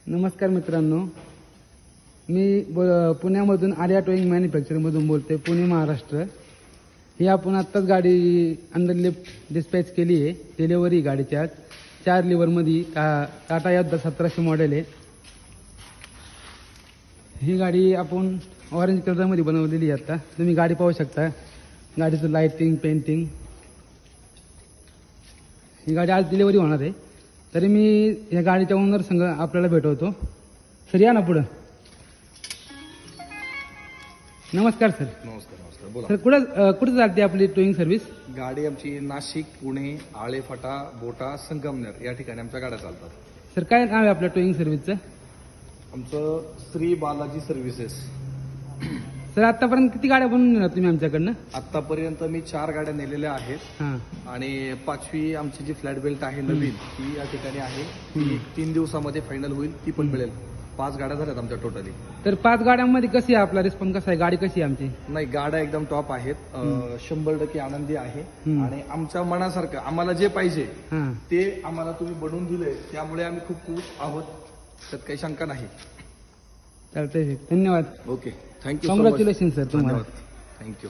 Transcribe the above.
नमस्कार मित्रांनो, मी पुण्यामधून आर्या टोईंग मॅन्युफॅक्चरिंगमधून बोलते, पुणे महाराष्ट्र. ही आपण आत्ताच गाडी अंडर लिफ्ट डिस्पॅच केली आहे. डिलेवरी गाडीची आज 4 लिव्हरमध्ये टाटा योद्धा 1700 मॉडेल आहे. ही गाडी आपण ऑरेंज कलरमध्ये बनवलेली आहे. आता तुम्ही गाडी पाहू शकता, गाडीचं लाइटिंग, पेंटिंग. ही गाडी आज डिलेवरी होणार आहे. तरी मी या गाडीच्या ओनर संग आपल्याला भेटवतो. सर या ना पुढं. नमस्कार सर. नमस्कार बोला. सर कुठं चालते आपली टोईंग सर्व्हिस? गाडी आमची नाशिक, पुणे, आळेफाटा, बोटा, संगमनेर या ठिकाणी आमच्या गाड्या चालतात. सर काय नाव आहे आपल्या टोईंग सर्व्हिसचं? आमचं श्री बालाजी सर्व्हिसेस. सर आतापर्यंत किती गाड्या बनवून नेणार तुम्ही आमच्याकडनं? आतापर्यंत मी 4 गाड्या नेलेल्या आहेत. हां. आणि 5वी आमची जी फ्लॅट बेल्ट आहे नवीन, ती या ठिकाणी आहे. ती 3 दिवसामध्ये फायनल होईल, ती पण मिळेल. 5 गाड्या झाल्यात आमच्या टोटली. तर 5 गाड्यांमध्ये कशी आहे आपला रिस्पॉन्स, कसा आहे, गाडी कशी आहे आमची? नाही, गाड्या एकदम टॉप आहेत. 100% आनंदी आहे. आणि आमच्या मनासारखं आम्हाला जे पाहिजे हां. ते आम्हाला तुम्ही बनवून दिले, त्यामुळे आम्ही खूप खुश आहोत. त्यात काही शंका नाही. चालतंय सर, धन्यवाद. Okay, thank you. कॉंग्रॅच्युलेशन सर तुम्हाला. थँक्यू.